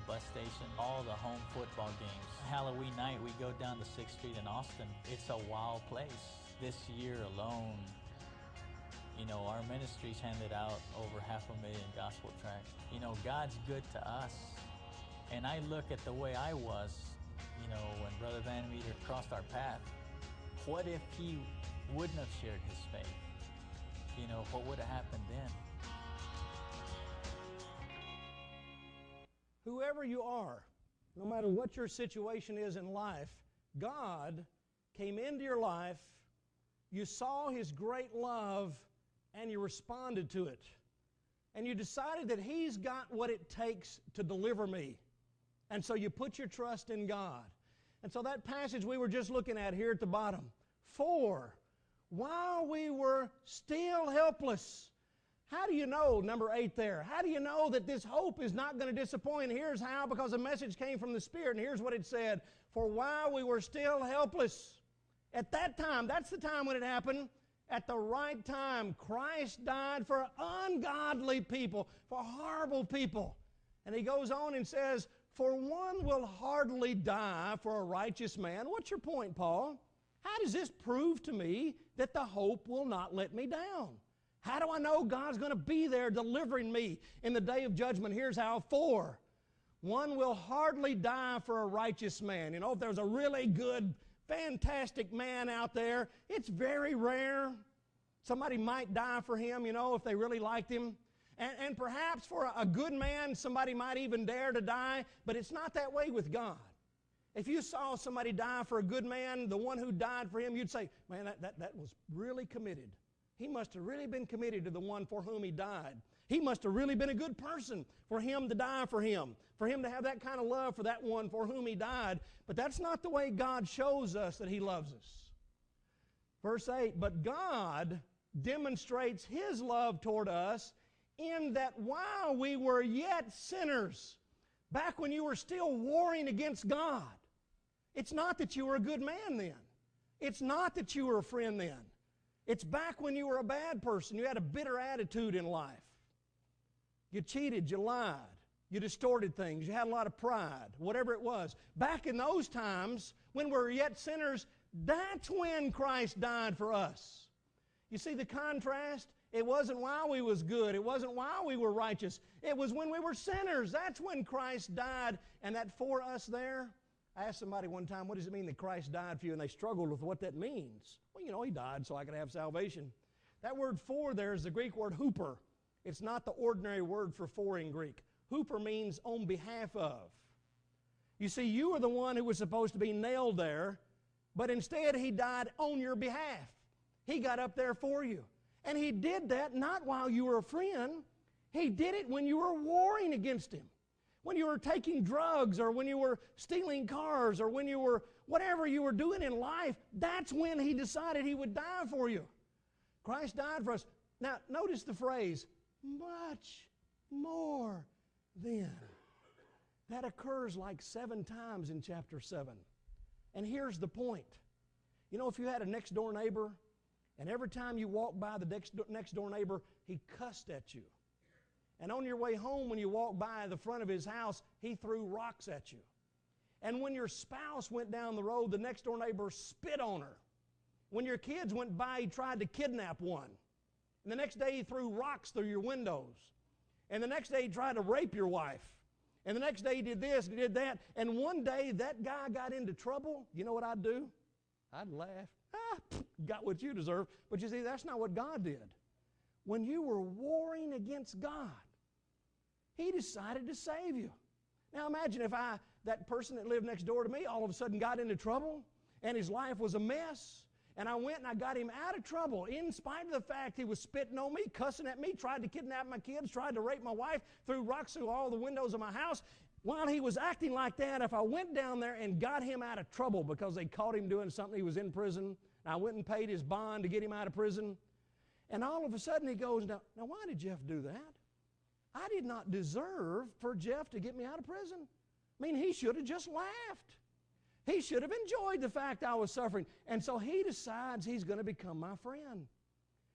bus station, all the home football games. Halloween night, we go down to 6th Street in Austin. It's a wild place. This year alone, our ministry's handed out over 500,000 gospel tracts. God's good to us. And I look at the way I was, when Brother Van Meter crossed our path. What if he wouldn't have shared his faith? What would have happened then? Whoever you are, no matter what your situation is in life, God came into your life, you saw His great love, and you responded to it. And you decided that He's got what it takes to deliver me. And so you put your trust in God. And so that passage we were just looking at here at the bottom, for while we were still helpless. How do you know, number 8 there, how do you know that this hope is not going to disappoint? Here's how, because a message came from the Spirit, and here's what it said. For while we were still helpless, at that time, that's the time when it happened, at the right time, Christ died for ungodly people, for horrible people. And he goes on and says, for one will hardly die for a righteous man. What's your point, Paul? How does this prove to me that the hope will not let me down? How do I know God's going to be there delivering me in the day of judgment? Here's how. For one will hardly die for a righteous man. If there's a really good, fantastic man out there, it's very rare. Somebody might die for him, if they really liked him. And perhaps for a good man, somebody might even dare to die, but it's not that way with God. If you saw somebody die for a good man, the one who died for him, you'd say, man, that was really committed. He must have really been committed to the one for whom he died. He must have really been a good person for him to die for him to have that kind of love for that one for whom he died. But that's not the way God shows us that He loves us. Verse 8, but God demonstrates His love toward us in that while we were yet sinners, back when you were still warring against God, it's not that you were a good man then. It's not that you were a friend then. It's back when you were a bad person. You had a bitter attitude in life. You cheated, you lied, you distorted things, you had a lot of pride, whatever it was. Back in those times, when we were yet sinners, that's when Christ died for us. You see the contrast? It wasn't while we was good. It wasn't while we were righteous. It was when we were sinners. That's when Christ died. And that for us there, I asked somebody one time, what does it mean that Christ died for you? And they struggled with what that means. Well, He died so I could have salvation. That word for there is the Greek word hooper. It's not the ordinary word for in Greek. Hooper means on behalf of. You see, you were the one who was supposed to be nailed there, but instead He died on your behalf. He got up there for you. And He did that not while you were a friend. He did it when you were warring against Him. When you were taking drugs, or when you were stealing cars, or when you were, whatever you were doing in life, that's when He decided He would die for you. Christ died for us. Now, notice the phrase, much more than. That occurs like 7 times in chapter 7. And here's the point. If you had a next door neighbor, and every time you walked by the next door neighbor, he cussed at you. And on your way home, when you walked by the front of his house, he threw rocks at you. And when your spouse went down the road, the next door neighbor spit on her. When your kids went by, he tried to kidnap one. And the next day, he threw rocks through your windows. And the next day, he tried to rape your wife. And the next day, he did this and he did that. And one day, that guy got into trouble. You know what I'd do? I'd laugh. Got what you deserve. But you see, that's not what God did. When you were warring against God, He decided to save you. Now imagine if that person that lived next door to me all of a sudden got into trouble and his life was a mess, and I went and I got him out of trouble in spite of the fact he was spitting on me, cussing at me, tried to kidnap my kids, tried to rape my wife, threw rocks through all the windows of my house. While he was acting like that, if I went down there and got him out of trouble because they caught him doing something, he was in prison, and I went and paid his bond to get him out of prison, and all of a sudden he goes, now why did Jeff do that? I did not deserve for Jeff to get me out of prison. I mean, he should have just laughed. He should have enjoyed the fact I was suffering. And so he decides he's going to become my friend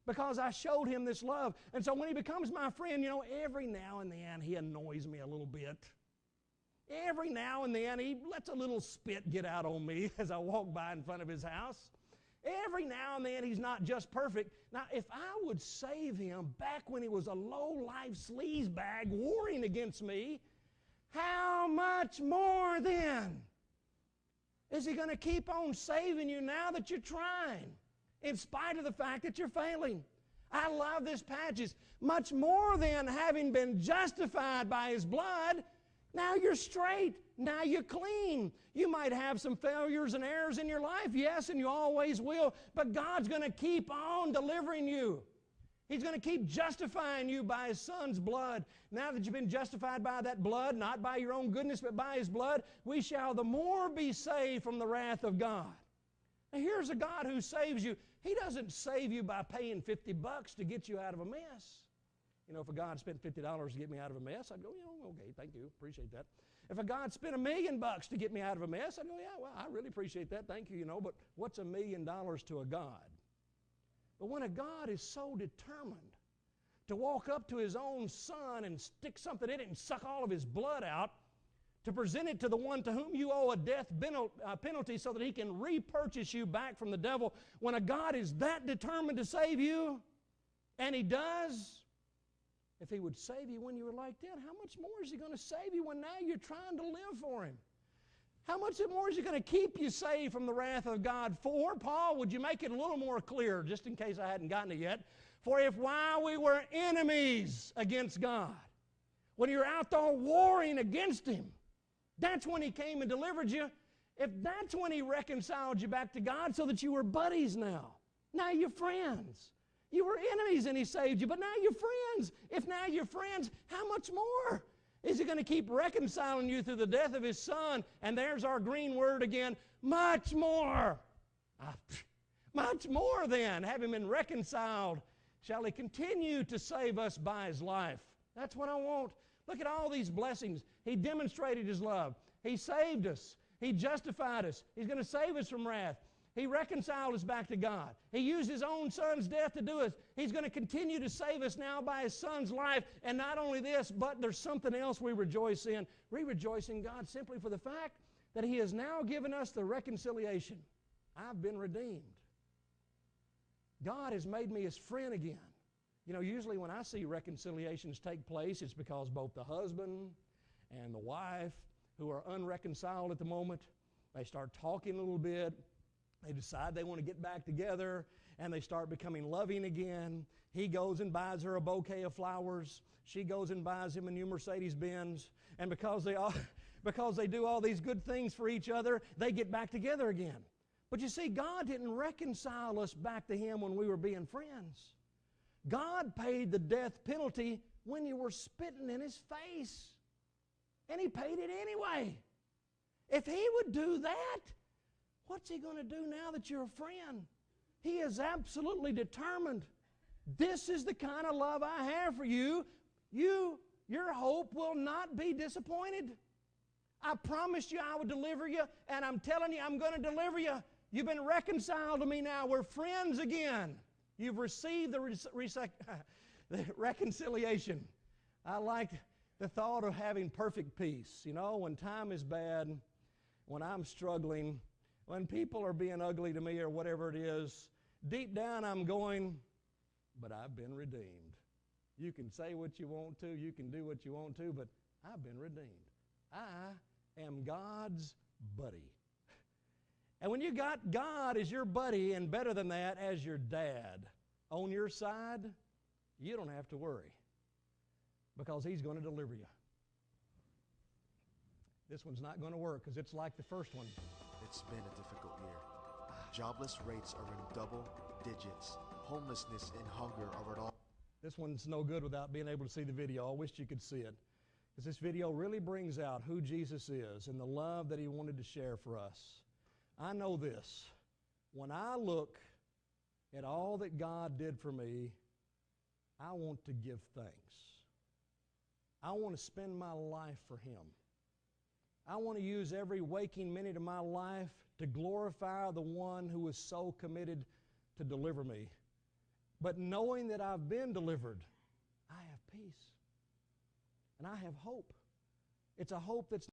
because I showed him this love. And so when he becomes my friend, every now and then he annoys me a little bit. Every now and then he lets a little spit get out on me as I walk by in front of his house. Every now and then he's not just perfect. Now, if I would save him back when he was a low-life sleazebag warring against me, how much more then is he going to keep on saving you now that you're trying, in spite of the fact that you're failing? I love this passage. Much more than having been justified by his blood, now you're straight. Now you're clean. You might have some failures and errors in your life, yes, and you always will, but God's going to keep on delivering you. He's going to keep justifying you by His Son's blood. Now that you've been justified by that blood, not by your own goodness, but by His blood, we shall the more be saved from the wrath of God. Now here's a God who saves you. He doesn't save you by paying $50 to get you out of a mess. You know, if a God spent $50 to get me out of a mess, I'd go, okay, thank you, appreciate that. If a God spent $1 million to get me out of a mess, I'd go, yeah, well, I really appreciate that, thank you, but what's $1 million to a God? But when a God is so determined to walk up to His own Son and stick something in it and suck all of His blood out, to present it to the one to whom you owe a death penalty so that He can repurchase you back from the devil, when a God is that determined to save you, and He does, if He would save you when you were like that, how much more is He going to save you when now you're trying to live for Him? How much more is He going to keep you saved from the wrath of God for? Paul, would you make it a little more clear, just in case I hadn't gotten it yet? For if while we were enemies against God, when you're out there warring against Him, that's when He came and delivered you. If that's when He reconciled you back to God so that you were buddies now. Now you're friends. You were enemies and He saved you, but now you're friends. If now you're friends, how much more is He going to keep reconciling you through the death of His Son? And there's our green word again, much more. Much more then, having been reconciled, shall He continue to save us by His life. That's what I want. Look at all these blessings. He demonstrated His love. He saved us. He justified us. He's going to save us from wrath. He reconciled us back to God. He used His own Son's death to do it. He's going to continue to save us now by His Son's life. And not only this, but there's something else we rejoice in. We rejoice in God simply for the fact that He has now given us the reconciliation. I've been redeemed. God has made me His friend again. You know, usually when I see reconciliations take place, it's because both the husband and the wife, who are unreconciled at the moment, they start talking a little bit. They decide they want to get back together, and they start becoming loving again. He goes and buys her a bouquet of flowers. She goes and buys him a new Mercedes-Benz. And because they do all these good things for each other, they get back together again. But you see, God didn't reconcile us back to Him when we were being friends. God paid the death penalty when you were spitting in His face. And He paid it anyway. If He would do that, what's He going to do now that you're a friend? He is absolutely determined. This is the kind of love I have for you. Your hope will not be disappointed. I promised you I would deliver you, and I'm telling you I'm going to deliver you. You've been reconciled to me now. We're friends again. You've received the reconciliation. I like the thought of having perfect peace. You know, when time is bad, when I'm struggling, when people are being ugly to me or whatever it is, deep down I'm going, but I've been redeemed. You can say what you want to, you can do what you want to, but I've been redeemed. I am God's buddy. And when you got God as your buddy, and better than that, as your dad on your side, you don't have to worry, because He's going to deliver you. This one's not going to work because it's like the first one. It's been a difficult year. Jobless rates are in double digits. Homelessness and hunger are at all. This one's no good without being able to see the video. I wish you could see it, because this video really brings out who Jesus is and the love that He wanted to share for us. I know this. When I look at all that God did for me, I want to give thanks. I want to spend my life for Him. I want to use every waking minute of my life to glorify the one who was so committed to deliver me. But knowing that I've been delivered, I have peace. And I have hope. It's a hope that's